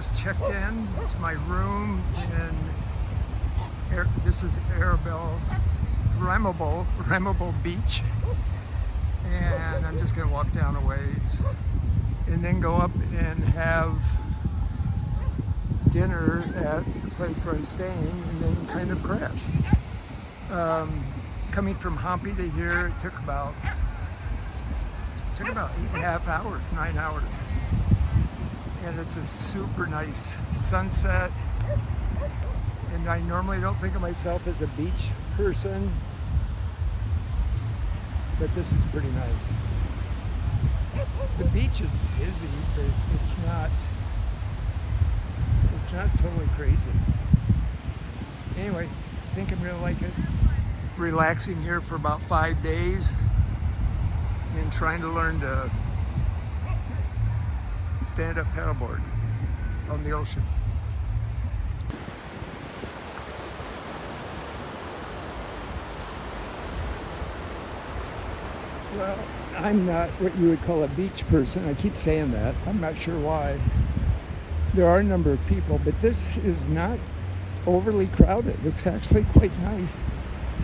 just checked in to my room this is Arambol Beach, and I'm just gonna walk down a ways and then go up and have dinner at the place where I'm staying and then kind of crash. Coming from Hampi to here, it took about 8.5 hours, 9 hours. And it's a super nice sunset. And I normally don't think of myself as a beach person, but this is pretty nice. The beach is busy, but it's not totally crazy. Anyway, I think I'm gonna like it. Relaxing here for about 5 days and trying to learn to stand-up paddleboard on the ocean. Well, I'm not what you would call a beach person. I keep saying that. I'm not sure why. There are a number of people, but this is not overly crowded. It's actually quite nice.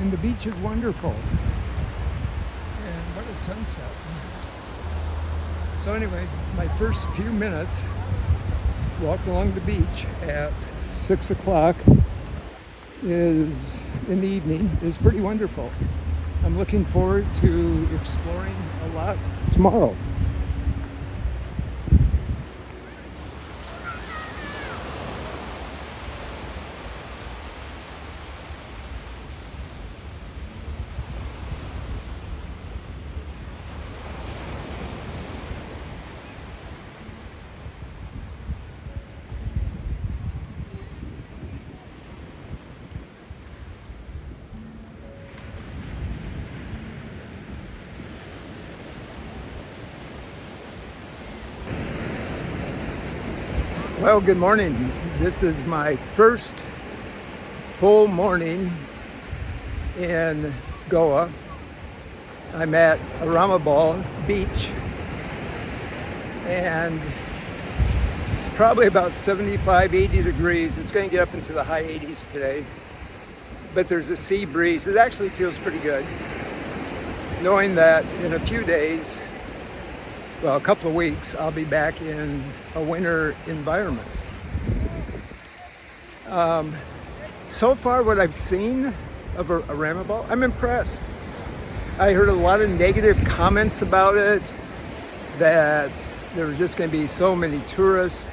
And the beach is wonderful. And what a sunset. So anyway, my first few minutes walking along the beach at 6 o'clock in the evening is pretty wonderful. I'm looking forward to exploring a lot tomorrow. Well, good morning. This is my first full morning in Goa. I'm at Arambol Beach, and it's probably about 75, 80 degrees. It's going to get up into the high 80s today, but there's a sea breeze. It actually feels pretty good, knowing that in a few days, well, a couple of weeks, I'll be back in a winter environment. So far, what I've seen of Arambol, I'm impressed. I heard a lot of negative comments about it, that there were just going to be so many tourists,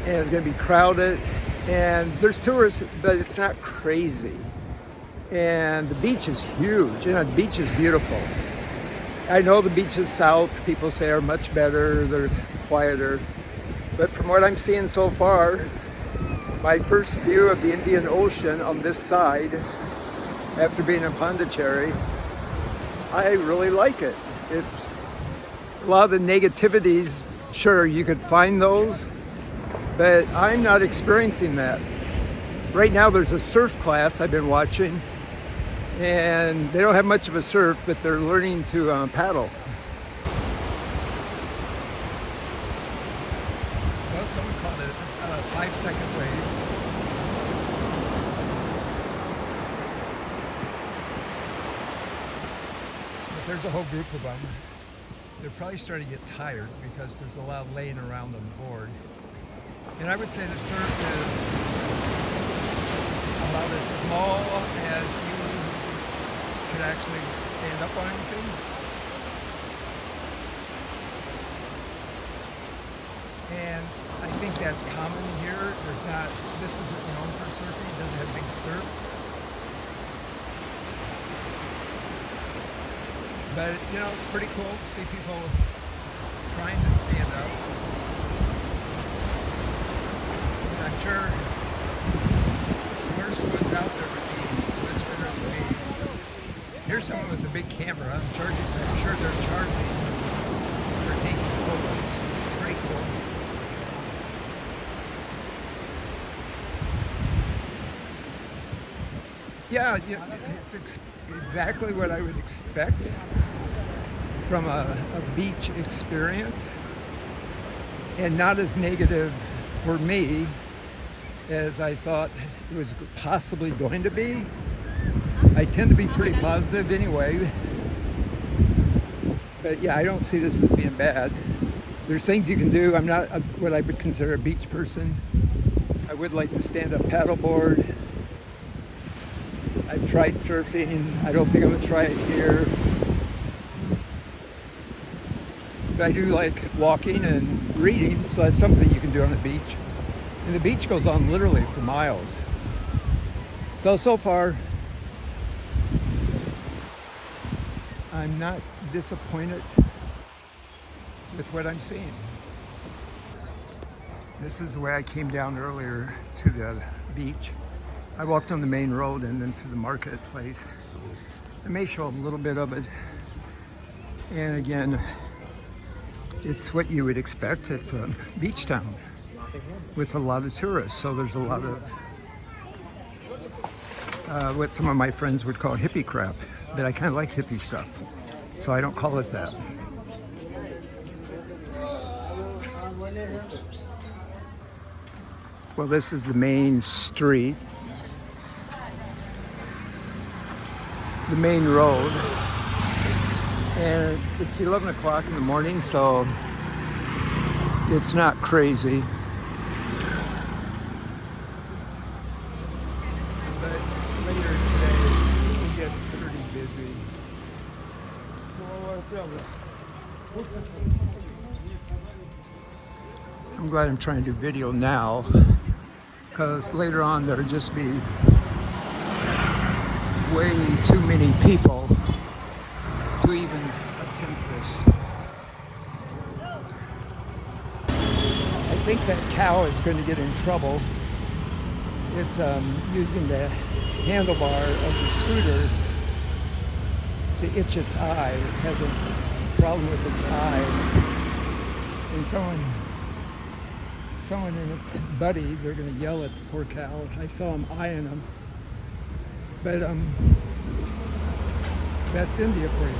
and it's going to be crowded. And there's tourists, but it's not crazy. And the beach is huge, and the beach is beautiful. I know the beaches south, people say, are much better, they're quieter. But from what I'm seeing so far, my first view of the Indian Ocean on this side, after being in Pondicherry, I really like it. It's a lot of the negativities, sure, you could find those, but I'm not experiencing that. Right now there's a surf class I've been watching, and they don't have much of a surf, but they're learning to paddle. Well, someone called it a 5-second wave. But there's a whole group of them. They're probably starting to get tired because there's a lot of laying around on the board. And I would say the surf is about as small as you could actually stand up on anything. And I think that's common here. This isn't known for surfing, it doesn't have big surf. But you know, it's pretty cool to see people trying to stand up. And I'm sure the worst ones out there would be Elizabeth or me. Here's someone with a big camera. I'm sure they're charging for taking photos. Pretty cool. Yeah, it's exactly what I would expect from a beach experience, and not as negative for me as I thought it was possibly going to be. I tend to be pretty positive anyway. But yeah, I don't see this as being bad. There's things you can do. I'm not what I would consider a beach person. I would like to stand up paddleboard. I've tried surfing. I don't think I'm gonna try it here. But I do like walking and reading, so that's something you can do on the beach. And the beach goes on literally for miles. So far, I'm not disappointed with what I'm seeing. This is the way I came down earlier to the beach. I walked on the main road and then to the marketplace. I may show a little bit of it. And again, it's what you would expect. It's a beach town with a lot of tourists. So there's a lot of what some of my friends would call hippie crap. But I kind of like hippie stuff, so I don't call it that. Well, this is the main street, the main road, and it's 11 o'clock in the morning, so it's not crazy. But later today, we'll get pretty busy. I'm glad I'm trying to do video now, because later on there'll just be way too many people to even attempt this. I think that cow is going to get in trouble. It's using the handlebar of the scooter to itch its eye. It has a problem with its eye. And someone and its buddy, they're going to yell at the poor cow. I saw them eyeing them. But that's India for you.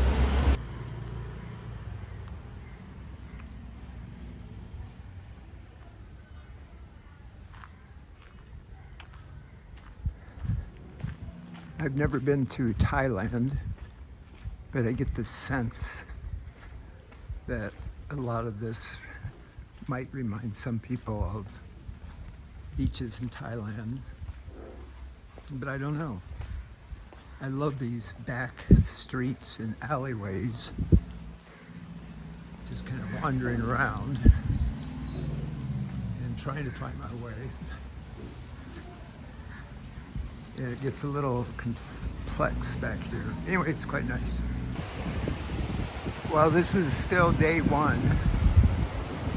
I've never been to Thailand, but I get the sense that a lot of this might remind some people of beaches in Thailand, but I don't know. I love these back streets and alleyways, just kind of wandering around and trying to find my way. And it gets a little complex back here. Anyway, it's quite nice. Well, this is still day one,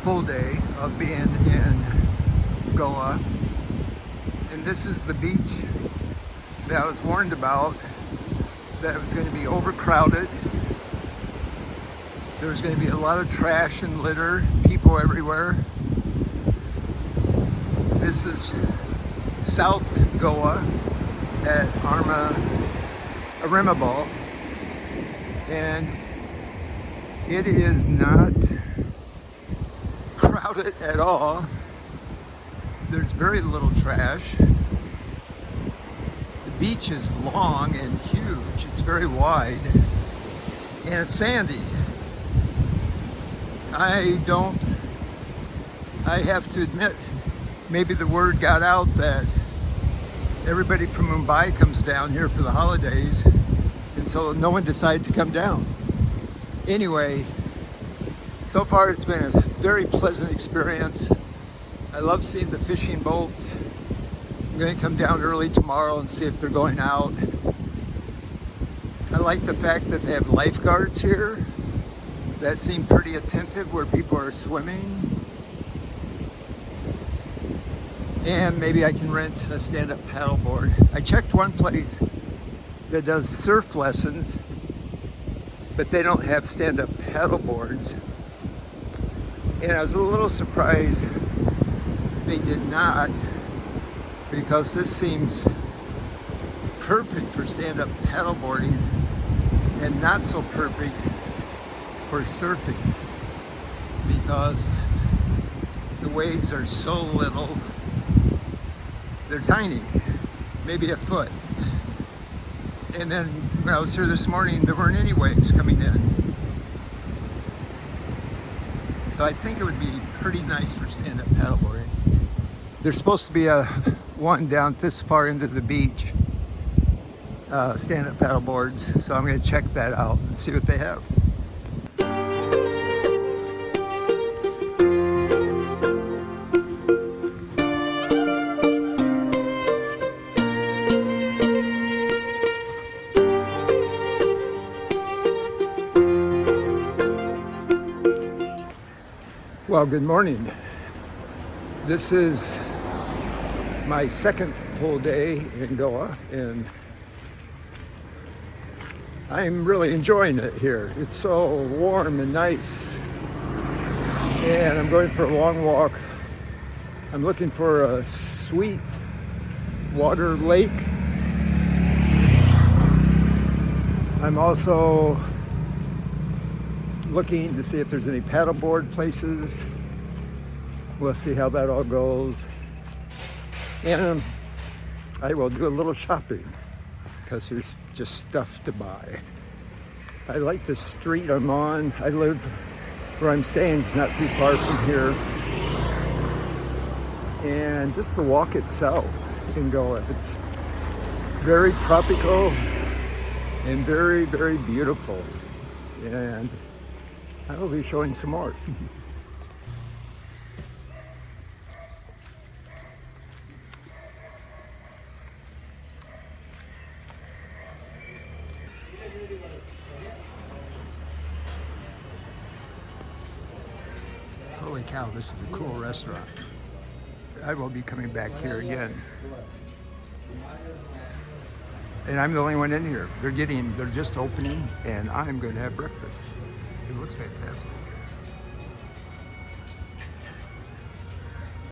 full day of being in Goa. And this is the beach that I was warned about, that it was going to be overcrowded. There was going to be a lot of trash and litter, people everywhere. This is South Goa at Arambol, and it is not crowded at all. There's very little trash. The beach is long and huge. It's very wide, and it's sandy. I have to admit, maybe the word got out that everybody from Mumbai comes down here for the holidays, and so no one decided to come down. Anyway, so far it's been a very pleasant experience. I love seeing the fishing boats. I'm going to come down early tomorrow and see if they're going out. I like the fact that they have lifeguards here that seem pretty attentive where people are swimming. And maybe I can rent a stand-up paddleboard. I checked one place that does surf lessons, but they don't have stand-up paddleboards. And I was a little surprised they did not, because this seems perfect for stand-up paddleboarding and not so perfect for surfing, because the waves are so little. They're tiny, maybe a foot. And then when I was here this morning, there weren't any waves coming in. So I think it would be pretty nice for stand-up paddleboarding. There's supposed to be one down this far into the beach, stand-up paddle boards. So I'm going to check that out and see what they have. Well, good morning. This is my second full day in Goa, and I'm really enjoying it here. It's so warm and nice, and I'm going for a long walk. I'm looking for a sweet water lake. I'm also looking to see if there's any paddleboard places. We'll see how that all goes. And I will do a little shopping because there's just stuff to buy. I like the street I'm on. I live where I'm staying is not too far from here. And just the walk itself in Goa, it's very tropical and very, very beautiful. And I will be showing some more. Holy cow, this is a cool restaurant. I will be coming back here again. And I'm the only one in here. They're just opening, and I'm going to have breakfast. It looks fantastic.